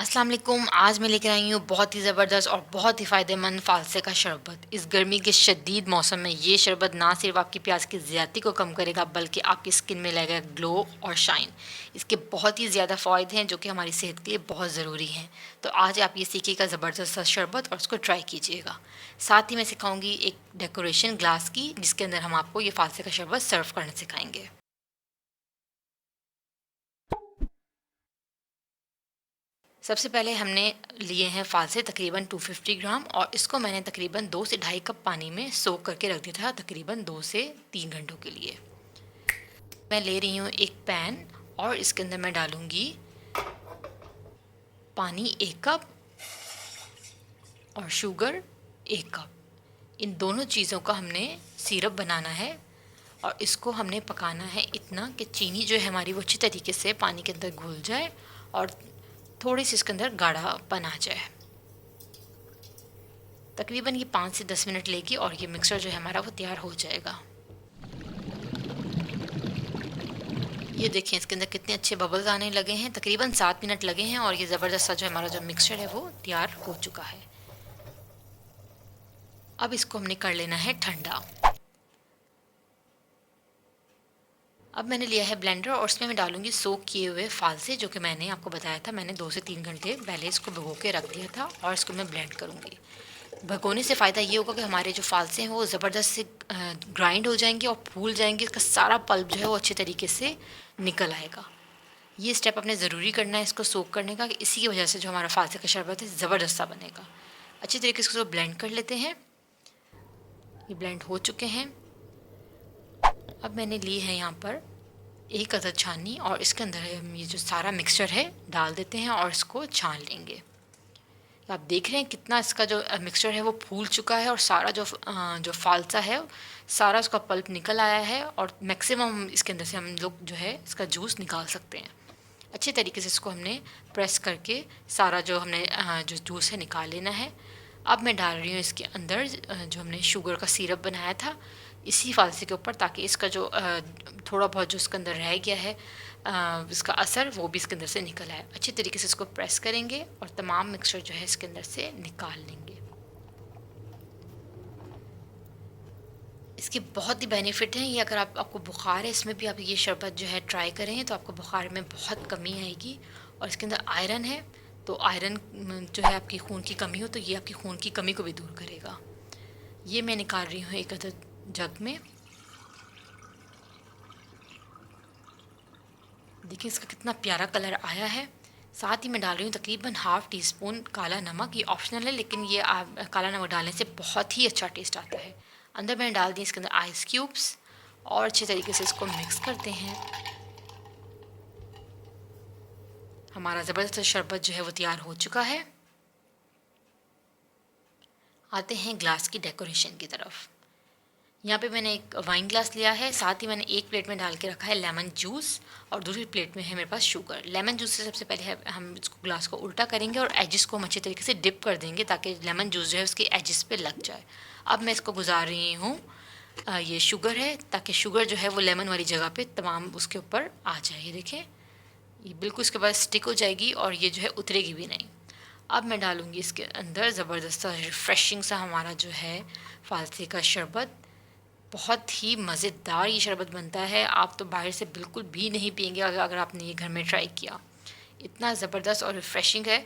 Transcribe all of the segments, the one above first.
अस्सलाम वालेकुम। आज मैं लेकर आई हूँ बहुत ही ज़बरदस्त और बहुत ही फ़ायदेमंद फ़ालसे का शरबत। इस गर्मी के शदीद मौसम में ये शरबत ना सिर्फ आपकी प्यास की ज़्यादती को कम करेगा बल्कि आपकी स्किन में लाएगा ग्लो और शाइन। इसके बहुत ही ज़्यादा फ़ायदे हैं जो कि हमारी सेहत के लिए बहुत ज़रूरी हैं। तो आज आप ये सीखिएगा ज़बरदस्त सा शरबत और उसको ट्राई कीजिएगा। साथ ही मैं सिखाऊँगी एक डेकोरेशन ग्लास की जिसके अंदर हम आपको ये फ़ालसे का शरबत सर्व करना सिखाएँगे। सबसे पहले हमने लिए हैं फ़ालसे तकरीबन 250 ग्राम और इसको मैंने तकरीबन 2 से ढाई कप पानी में सोक करके रख दिया था तकरीबन 2 से 3 घंटों के लिए। मैं ले रही हूँ एक पैन और इसके अंदर मैं डालूँगी पानी 1 कप और शुगर 1 कप। इन दोनों चीज़ों का हमने सिरप बनाना है और इसको हमने पकाना है इतना कि चीनी जो है हमारी वो अच्छी तरीके से पानी के अंदर घुल जाए और थोड़ी सी इसके अंदर गाढ़ापन आ जाए। तकरीबन ये 5 से 10 मिनट लेगी और ये मिक्सर जो है हमारा वो तैयार हो जाएगा। ये देखें इसके अंदर कितने अच्छे बबल्स आने लगे हैं। तकरीबन 7 मिनट लगे हैं और ये ज़बरदस्त सा जो हमारा जो मिक्सचर है वो तैयार हो चुका है। अब इसको हमने कर लेना है ठंडा। अब मैंने लिया है ब्लेंडर और उसमें मैं डालूंगी सोक किए हुए फ़ालसे जो कि मैंने आपको बताया था। मैंने 2 से 3 घंटे पहले इसको भिगो के रख दिया था और इसको मैं ब्लेंड करूँगी। भगोने से फ़ायदा ये होगा कि हमारे जो फ़ालसे हैं वो ज़बरदस्त से ग्राइंड हो जाएंगे और फूल जाएंगे। इसका सारा पल्प जो है वो अच्छे तरीके से निकल आएगा। ये स्टेप अपने ज़रूरी करना है इसको सोक करने का, कि इसी की वजह से जो हमारा फ़ालसे का शरबत है ज़बरदस्त सा बनेगा। अच्छी तरीके से इसको ब्लेंड कर लेते हैं। ये ब्लेंड हो चुके हैं। अब मैंने ली है यहाँ पर एक अदद छाननी और इसके अंदर हम ये जो सारा मिक्सचर है डाल देते हैं और इसको छान लेंगे। आप देख रहे हैं कितना इसका जो मिक्सचर है वो फूल चुका है और सारा जो फालसा है सारा उसका पल्प निकल आया है और मैक्सिमम इसके अंदर से हम लोग जो है इसका जूस निकाल सकते हैं। अच्छे तरीके से इसको हमने प्रेस करके सारा जो हमने जो जूस है निकाल लेना है। अब मैं डाल रही हूँ इसके अंदर जो हमने शुगर का सिरप बनाया था इसी फालसे के ऊपर, ताकि इसका जो थोड़ा बहुत जो इसके अंदर रह गया है इसका असर वो भी इसके अंदर से निकल आए। अच्छी तरीके से इसको प्रेस करेंगे और तमाम मिक्सचर जो है इसके अंदर से निकाल लेंगे। इसके बहुत ही बेनिफिट हैं। ये अगर आपको बुखार है इसमें भी आप ये शरबत जो है ट्राई करें तो आपको बुखार में बहुत कमी आएगी। और इसके अंदर आयरन है तो आयरन जो है आपकी खून की कमी हो तो ये आपकी खून की कमी को भी दूर करेगा। ये मैं निकाल रही हूँ एक अदद जग में। देखिए इसका कितना प्यारा कलर आया है। साथ ही मैं डाल रही हूँ तकरीबन हाफ़ टी स्पून काला नमक। ये ऑप्शनल है लेकिन ये काला नमक डालने से बहुत ही अच्छा टेस्ट आता है। अंदर मैंने डाल दी इसके अंदर आइस क्यूब्स और अच्छे तरीके से इसको मिक्स करते हैं। हमारा ज़बरदस्त शरबत जो है वो तैयार हो चुका है। आते हैं ग्लास की डेकोरेशन की तरफ। यहाँ पे मैंने एक वाइन ग्लास लिया है, साथ ही मैंने एक प्लेट में डाल के रखा है लेमन जूस और दूसरी प्लेट में है मेरे पास शुगर। लेमन जूस से सबसे पहले हम इसको ग्लास को उल्टा करेंगे और एजिस को हम अच्छे तरीके से डिप कर देंगे ताकि लेमन जूस जो है उसके एजिस पे लग जाए। अब मैं इसको गुजार रही हूँ ये शुगर है ताकि शुगर जो है वो लेमन वाली जगह पे तमाम उसके ऊपर आ जाए। ये देखें ये बिल्कुल इसके बाद स्टिक हो जाएगी और ये जो है उतरेगी भी नहीं। अब मैं डालूँगी इसके अंदर ज़बरदस्त सा रिफ़्रेशिंग सा हमारा जो है फालसे का शरबत। बहुत ही मज़ेदार ये शरबत बनता है। आप तो बाहर से बिल्कुल भी नहीं पिएंगे अगर आपने ये घर में ट्राई किया। इतना ज़बरदस्त और रिफ़्रेशिंग है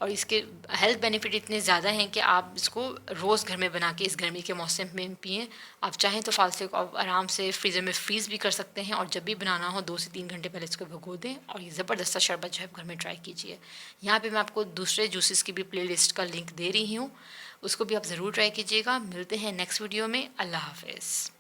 और इसके हेल्थ बेनिफिट इतने ज़्यादा हैं कि आप इसको रोज़ घर में बना के इस गर्मी के मौसम में पिएँ। आप चाहें तो फालसे को आप आराम से फ्रीज़र में फ्रीज़ भी कर सकते हैं और जब भी बनाना हो 2 से 3 घंटे पहले इसको भिगो दें और ये ज़बरदस्त सा शरबत जो है घर में ट्राई कीजिए। यहाँ पे मैं आपको दूसरे जूसेस की भी प्लेलिस्ट का लिंक दे रही हूँ, उसको भी आप ज़रूर ट्राई कीजिएगा। मिलते हैं नेक्स्ट वीडियो में। अल्लाह हाफ़िज़।